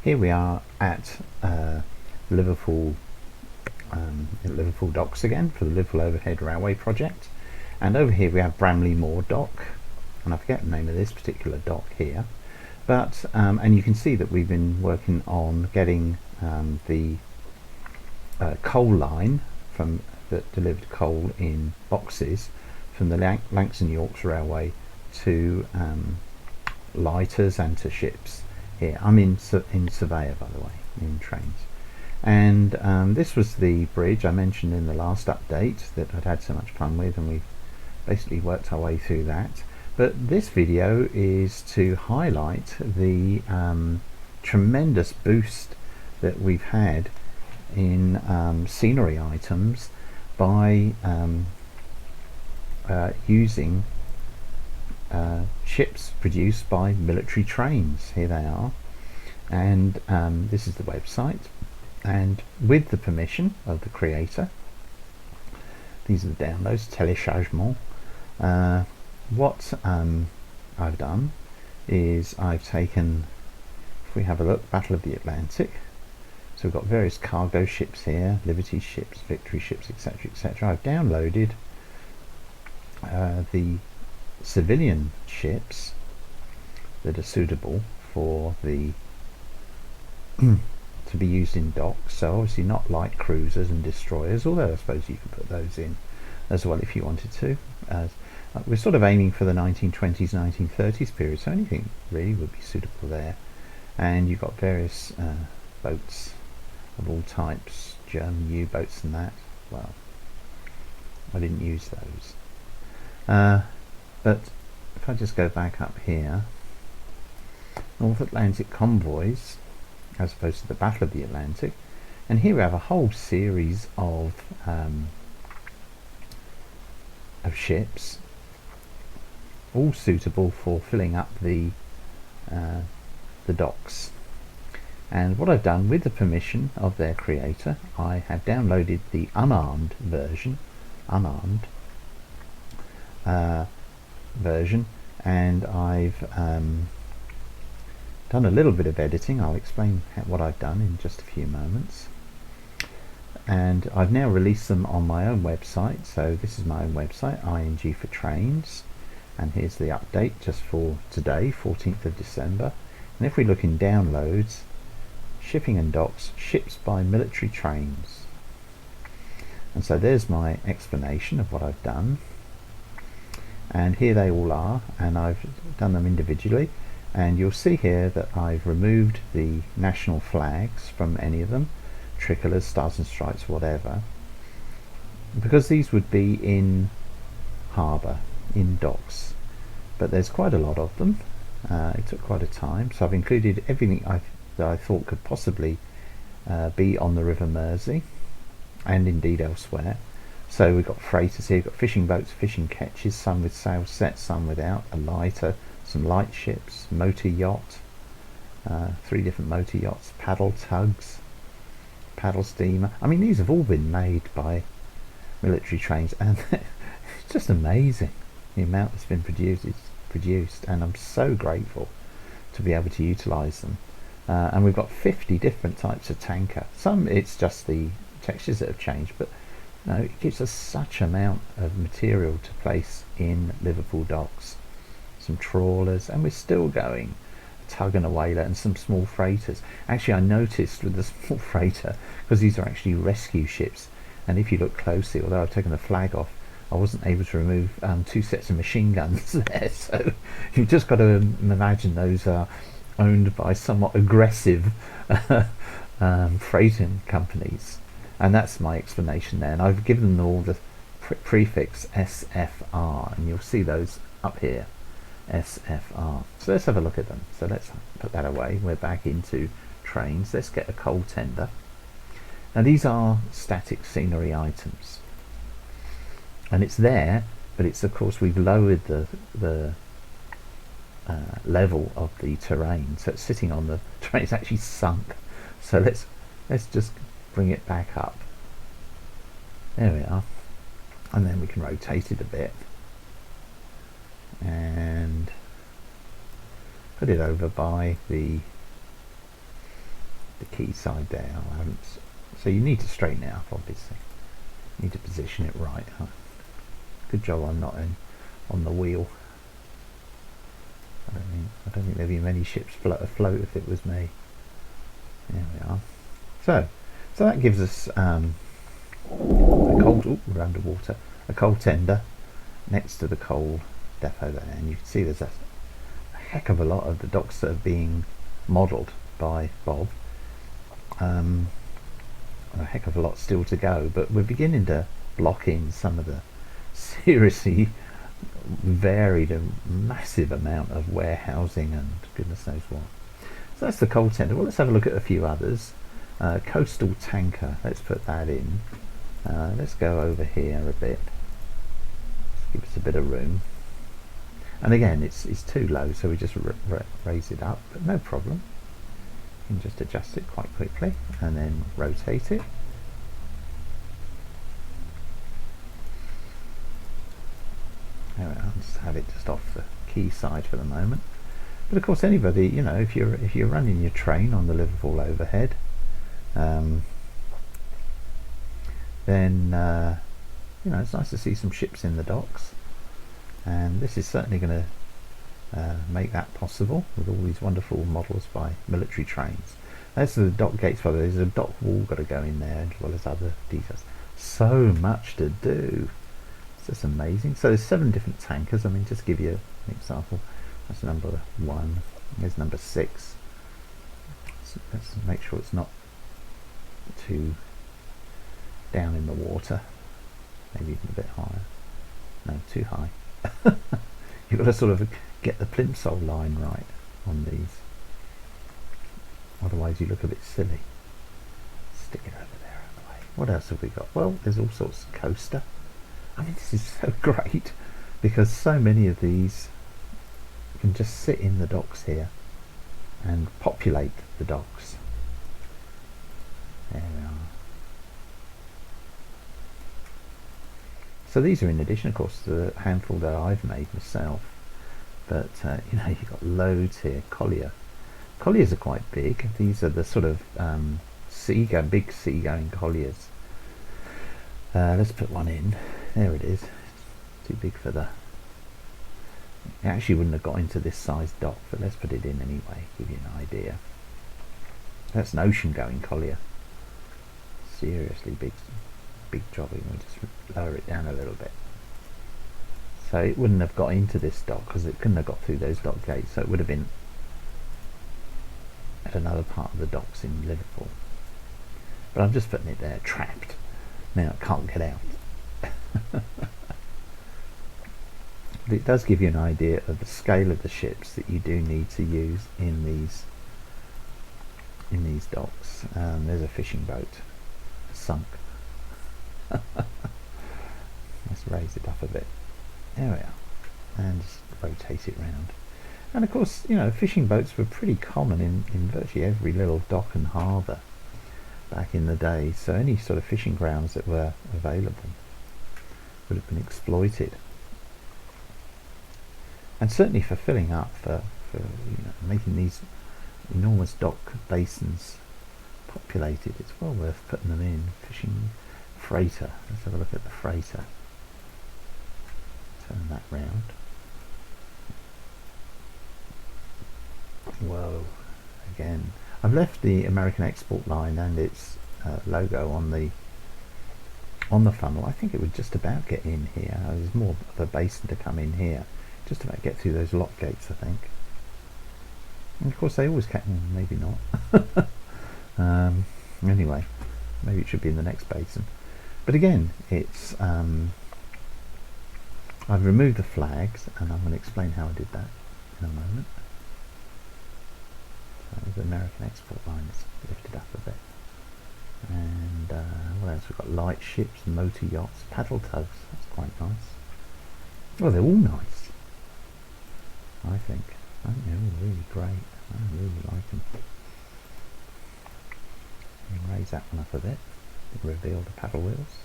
here we are at Liverpool docks again for the Liverpool Overhead Railway project, and over here we have Bramley Moor dock, and I forget the name of this particular dock here, but and you can see that we've been working on getting the coal line that delivered coal in boxes from the Lancs and Yorks Railway to lighters and to ships. Here I'm in Surveyor, by the way, in trains. And this was the bridge I mentioned in the last update that I'd had so much fun with, and we basically worked our way through that. But this video is to highlight the tremendous boost that we've had in scenery items by using ships produced by military trains. Here they are, and this is the website, and with the permission of the creator, these are the downloads, téléchargement. What I've done is I've taken, if we have a look, Battle of the Atlantic, so we've got various cargo ships here, Liberty ships, Victory ships, etc, etc. I've downloaded the civilian ships that are suitable for the to be used in docks, so obviously not light cruisers and destroyers, although I suppose you can put those in as well if you wanted to. We're sort of aiming for the 1920s, 1930s period, so anything really would be suitable there. And you've got various boats of all types, German U-boats and that. Well, I didn't use those. But if I just go back up here, North Atlantic convoys, as opposed to the Battle of the Atlantic, and here we have a whole series of ships, all suitable for filling up the docks. And what I've done, with the permission of their creator, I have downloaded the unarmed version, and I've done a little bit of editing. I'll explain what I've done in just a few moments. And I've now released them on my own website. So this is my own website, ING for Trains, and here's the update just for today, 14th of December. And if we look in downloads, shipping and docks, ships by military trains. And so there's my explanation of what I've done, and here they all are, and I've done them individually. And you'll see here that I've removed the national flags from any of them, tricolours, stars and stripes, whatever, because these would be in harbour, in docks, but there's quite a lot of them. It took quite a time, so I've included everything that I thought could possibly be on the River Mersey, and indeed elsewhere. So we've got freighters here, we've got fishing boats, fishing ketches, some with sails set, some without, a lighter, some light ships, motor yacht, 3 different motor yachts, paddle tugs, paddle steamer. I mean, these have all been made by military trains, and it's just amazing the amount that's been produced, and I'm so grateful to be able to utilize them. And we've got 50 different types of tanker. Some it's just the textures that have changed, but no, it gives us such amount of material to place in Liverpool docks. Some trawlers, and we're still going, a tug and a whaler, and some small freighters. Actually, I noticed with the small freighter, because these are actually rescue ships, and if you look closely, although I've taken the flag off, I wasn't able to remove 2 sets of machine guns there, so you've just got to imagine those are owned by somewhat aggressive freighting companies. And that's my explanation there, and I've given them all the prefix SFR, and you'll see those up here, SFR. So let's have a look at them. So let's put that away. We're back into trains. Let's get a coal tender. Now these are static scenery items, and it's there, but it's, of course, we've lowered the level of the terrain, so it's sitting on the terrain. It's actually sunk. So let's just bring it back up. There we are, and then we can rotate it a bit and put it over by the quayside there. I haven't, so you need to straighten it up, obviously. You need to position it right. Good job I'm not on the wheel. I don't think there'd be many ships afloat if it was me. There we are. So that gives us a coal. We're underwater. A coal tender next to the coal depot there, and you can see there's a heck of a lot of the docks that are being modelled by Bob. A heck of a lot still to go, but we're beginning to block in some of the seriously varied and massive amount of warehousing and goodness knows what. So that's the coal tender. Well, let's have a look at a few others. Coastal tanker, let's put that in. Let's go over here a bit. Let's give us a bit of room. And again, it's too low, so we just raise it up, but no problem. You can just adjust it quite quickly and then rotate it. There we are. Just have it just off the quay side for the moment. But of course, anybody, you know, if you're running your train on the Liverpool overhead, then you know, it's nice to see some ships in the docks, and this is certainly going to make that possible with all these wonderful models by military trains. That's the dock gates, by the way. There's a dock wall got to go in there, as well as other details. So much to do. It's just amazing. So there's 7 different tankers. I mean, just to give you an example, that's number 1. Here's number 6. So let's make sure it's not too down in the water. Maybe even a bit higher. No, too high. You've got to sort of get the plimsoll line right on these. Otherwise you look a bit silly. Stick it over there out of the way. What else have we got? Well, there's all sorts of coaster. I mean, this is so great because so many of these can just sit in the docks here and populate the docks. There we are. So these are in addition, of course, to the handful that I've made myself. But you know, you've got loads here. Colliers are quite big. These are the sort of big seagoing colliers. Let's put one in. There it is. It's too big for the... It actually wouldn't have got into this size dock, but let's put it in anyway, give you an idea. That's an ocean-going collier. Seriously big job. We'll just lower it down a little bit. So it wouldn't have got into this dock because it couldn't have got through those dock gates, so it would have been at another part of the docks in Liverpool. But I'm just putting it there, trapped. Now it can't get out. But it does give you an idea of the scale of the ships that you do need to use in these docks. There's a fishing boat sunk. Let's raise it up a bit. There we are, and just rotate it round. And of course, you know, fishing boats were pretty common in virtually every little dock and harbour back in the day, so any sort of fishing grounds that were available would have been exploited. And certainly for filling up, for you know, making these enormous dock basins populated, it's well worth putting them in. Fishing freighter, let's have a look at the freighter. Turn that round. Whoa, again. I've left the American export line and its logo on the funnel. I think it would just about get in here. There's more of a basin to come in here. Just about get through those lock gates, I think. And of course they always can, maybe not. Anyway, maybe it should be in the next basin. But again, it's I've removed the flags, and I'm going to explain how I did that in a moment. So the American export line is lifted up a bit. And what else? We've got light ships, motor yachts, paddle tugs. That's quite nice. Well, they're all nice, I think. I think they're all really great. I really like them. Raise that one up a bit. Reveal the paddle wheels.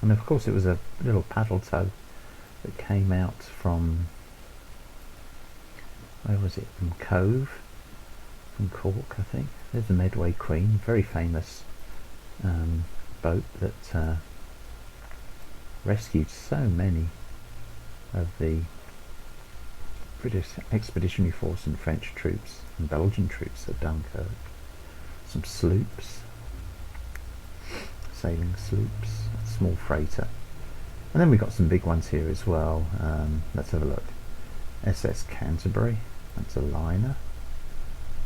And of course it was a little paddle tug that came out from, where was it, from Cove, from Cork, I think. There's the Medway Queen, very famous boat that rescued so many of the British Expeditionary Force and French troops and Belgian troops at Dunkirk. Some sloops, sailing sloops, small freighter. And then we've got some big ones here as well. Let's have a look. SS Canterbury, that's a liner,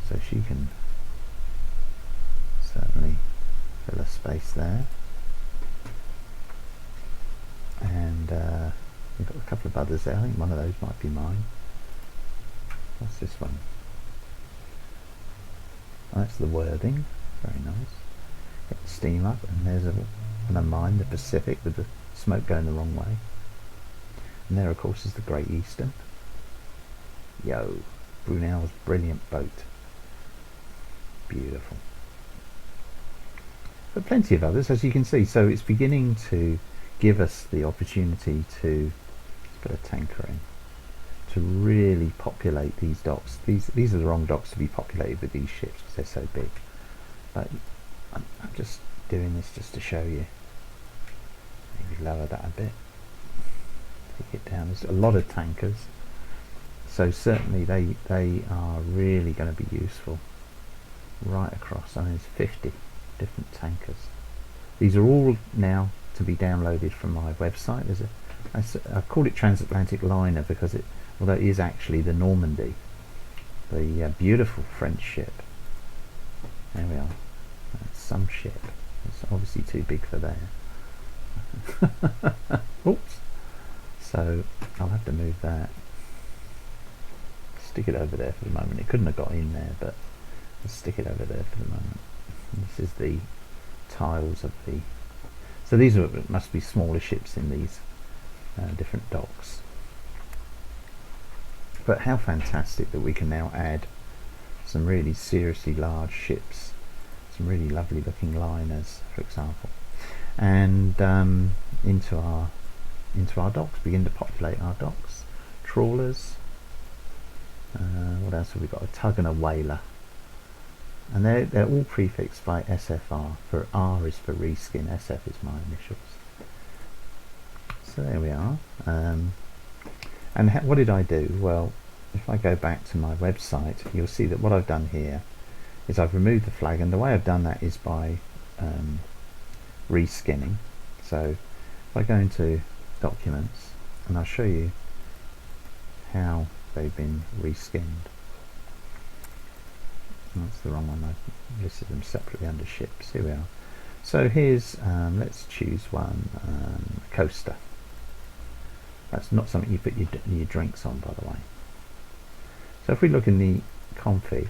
so she can certainly fill a space there. And we've got a couple of others there. I think one of those might be mine. What's this one? Oh, that's the Worthing, very nice. Get the steam up, and there's one of mine, the Pacific, with the smoke going the wrong way. And there, of course, is the Great Eastern. Yo, Brunel's brilliant boat. Beautiful. But plenty of others, as you can see. So it's beginning to give us the opportunity to, let's put a tanker in, to really populate these docks. These are the wrong docks to be populated with these ships because they're so big. But I'm just doing this just to show you. Maybe lower that a bit. Take it down. There's a lot of tankers. So certainly they are really going to be useful right across. I mean, there's 50 different tankers. These are all now to be downloaded from my website. I call it Transatlantic Liner because although it is actually the Normandy, the beautiful French ship. There we are. That's some ship. It's obviously too big for there. Oops. So I'll have to move that. Stick it over there for the moment. It couldn't have got in there, but let's stick it over there for the moment. This is the tiles of the. So these must be smaller ships in these different docks. But how fantastic that we can now add some really seriously large ships, some really lovely looking liners, for example, and into our docks, begin to populate our docks. Trawlers. What else have we got? A tug and a whaler. And they're all prefixed by SFR. For R is for reskin, SF is my initials. So there we are. And what did I do? Well, if I go back to my website, you'll see that what I've done here is I've removed the flag, and the way I've done that is by reskinning. So if I go into documents, and I'll show you how they've been reskinned. That's the wrong one. I've listed them separately under ships. Here we are. So here's, let's choose one, coaster. That's not something you put your drinks on, by the way. So if we look in the config,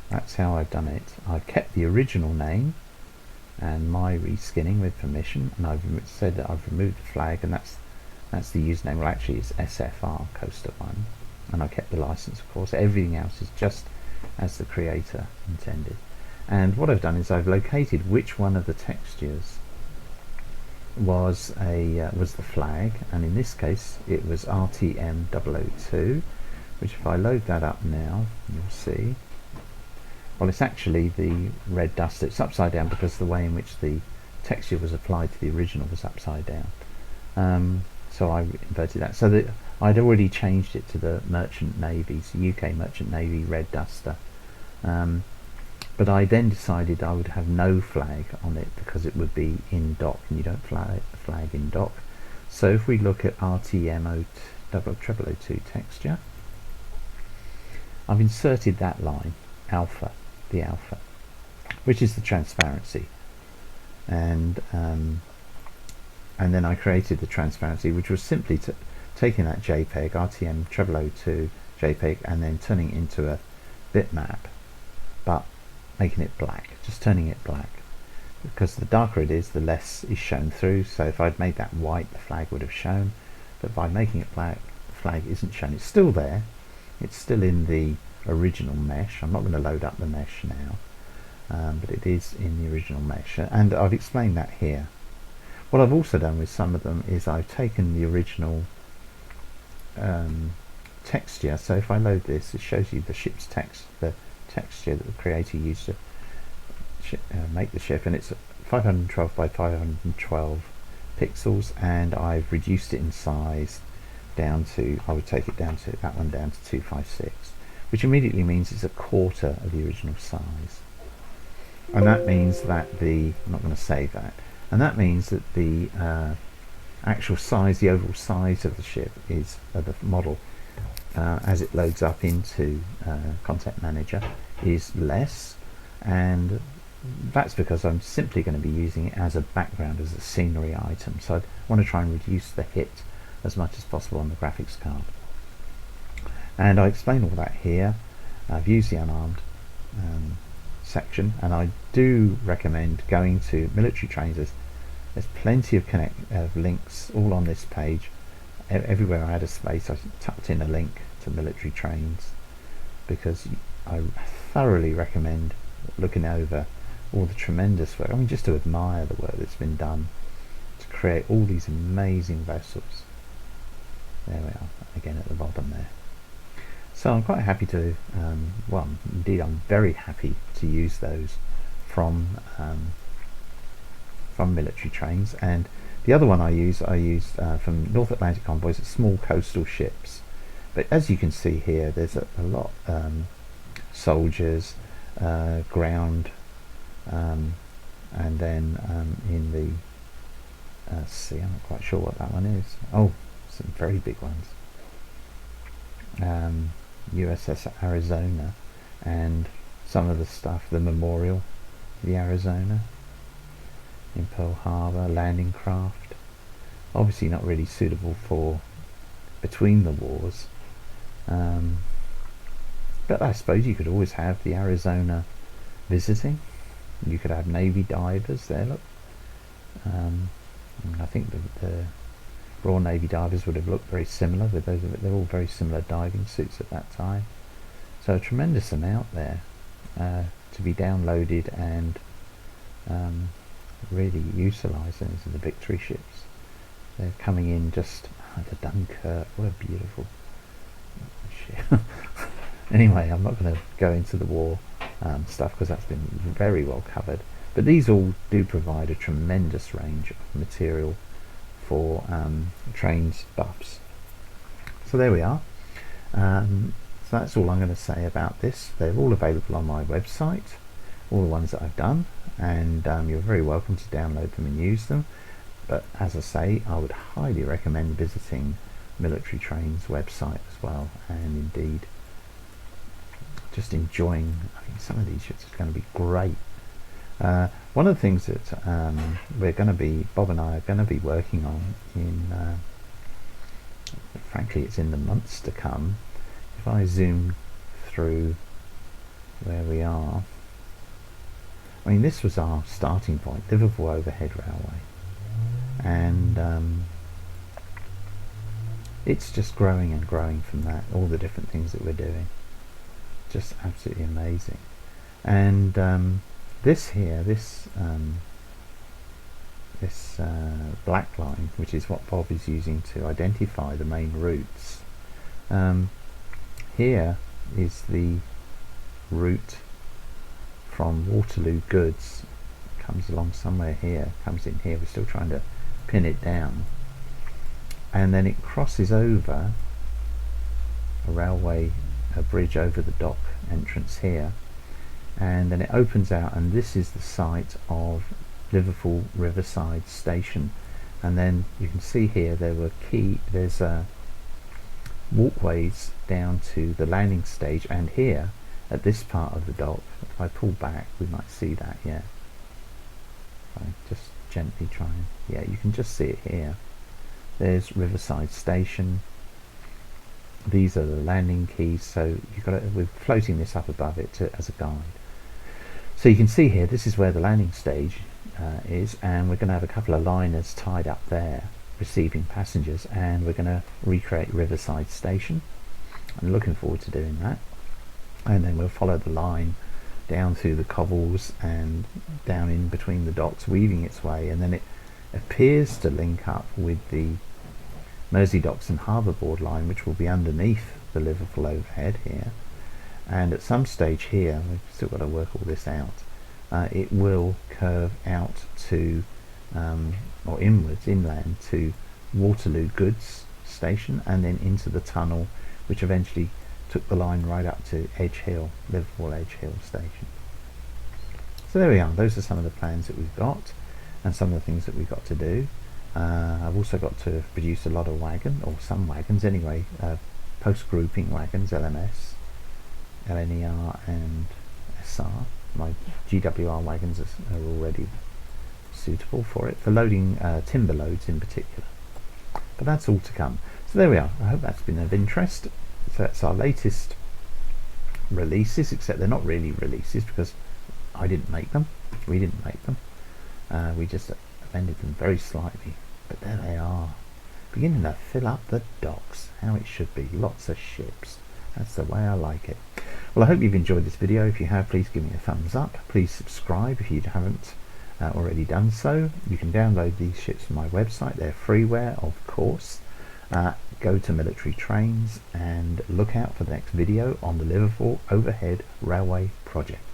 that's how I've done it. I've kept the original name and my reskinning with permission, and I've said that I've removed the flag, and that's the username. Well, actually it's SFR Coaster 1, and I kept the license, of course. Everything else is just as the creator intended. And what I've done is I've located which one of the textures was the flag, and in this case it was RTM 002, which if I load that up now, you'll see, well, it's actually the red dust. It's upside down because the way in which the texture was applied to the original was upside down. So I inverted that, so that I'd already changed it to the Merchant Navy's UK Merchant Navy red duster. But I then decided I would have no flag on it because it would be in dock, and you don't flag in dock. So if we look at RTM 002 texture, I've inserted that line, alpha, the alpha, which is the transparency, and then I created the transparency, which was simply taking that JPEG, RTM 002 JPEG, and then turning it into a bitmap, but making it black, just turning it black, because the darker it is, the less is shown through. So if I'd made that white, the flag would have shown, but by making it black, the flag isn't shown. It's still there, it's still in the original mesh. I'm not going to load up the mesh now, but it is in the original mesh, and I've explained that here. What I've also done with some of them is I've taken the original texture. So if I load this, it shows you the ship's text, the texture that the creator used to make the ship, and it's 512 by 512 pixels, and I've reduced it in size down to, I would take it down to, that one down to 256, which immediately means it's a quarter of the original size. And that means that the, I'm not going to save that, and that means that the actual size, the overall size of the ship is, the model, as it loads up into Content Manager, is less, and that's because I'm simply going to be using it as a background, as a scenery item. So I want to try and reduce the hit as much as possible on the graphics card. And I explain all that here. I've used the unarmed section, and I do recommend going to military trains. There's plenty of links all on this page. Everywhere I had a space, I tucked in a link to military trains, because I thoroughly recommend looking over all the tremendous work. I mean, just to admire the work that's been done to create all these amazing vessels. There we are, again at the bottom there. So I'm quite happy to, well, indeed I'm very happy to use those from military trains. And the other one I used from North Atlantic convoys, it's small coastal ships. But as you can see here, there's a lot, soldiers, ground, and then in the sea, I'm not quite sure what that one is. Oh, some very big ones. USS Arizona, and some of the stuff, the Memorial, the Arizona in Pearl Harbor, landing craft. Obviously not really suitable for between the wars, but I suppose you could always have the Arizona visiting. You could have Navy divers there, look. I think the Royal Navy divers would have looked very similar with those. They're all very similar diving suits at that time. So a tremendous amount there to be downloaded and really utilising into the victory ships. They're coming in just the Dunkirk. What a beautiful ship. Anyway, I'm not going to go into the war stuff, because that's been very well covered. But these all do provide a tremendous range of material for trains buffs. So there we are. So that's all I'm going to say about this. They're all available on my website, all the ones that I've done, and you're very welcome to download them and use them. But as I say, I would highly recommend visiting Military Trains website as well, and indeed just enjoying. I think some of these ships are going to be great. One of the things that we're going to be, Bob and I are going to be working on in, frankly it's in the months to come. If I zoom through where we are, I mean, this was our starting point, Liverpool Overhead Railway, and it's just growing and growing from that, all the different things that we're doing, just absolutely amazing. And this here, this black line, which is what Bob is using to identify the main routes, here is the route from Waterloo Goods. It comes along somewhere here, comes in here. We're still trying to pin it down, and then it crosses over a railway, a bridge over the dock entrance here, and then it opens out, and this is the site of Liverpool Riverside Station. And then you can see here there's walkways down to the landing stage, and here at this part of the dock, if I pull back we might see that. Yeah, if I just gently try and, yeah, you can just see it here. There's Riverside Station. These are the landing keys, so you've got we're floating this up above it as a guide. So you can see here, this is where the landing stage is, and we're going to have a couple of liners tied up there receiving passengers, and we're going to recreate Riverside Station. I'm looking forward to doing that. And then we'll follow the line down through the cobbles and down in between the docks, weaving its way, and then it appears to link up with the Mersey Docks and Harbour Board line, which will be underneath the Liverpool overhead here. And at some stage here, we've still got to work all this out, it will curve out to, or inland to Waterloo Goods Station, and then into the tunnel, which eventually took the line right up to Edge Hill, Liverpool Edge Hill Station. So there we are. Those are some of the plans that we've got, and some of the things that we've got to do. I've also got to produce a lot of or some wagons anyway, post-grouping wagons, LMS, LNER and SR. My GWR wagons are already suitable for it, for loading timber loads in particular. But that's all to come. So there we are. I hope that's been of interest. So that's our latest releases, except they're not really releases because I didn't make them. We didn't make them. We just amended them very slightly. But there they are. Beginning to fill up the docks. How it should be. Lots of ships. That's the way I like it. Well, I hope you've enjoyed this video. If you have, please give me a thumbs up. Please subscribe if you haven't already done so. You can download these ships from my website. They're freeware, of course. Go to Military Trains and look out for the next video on the Liverpool Overhead Railway Project.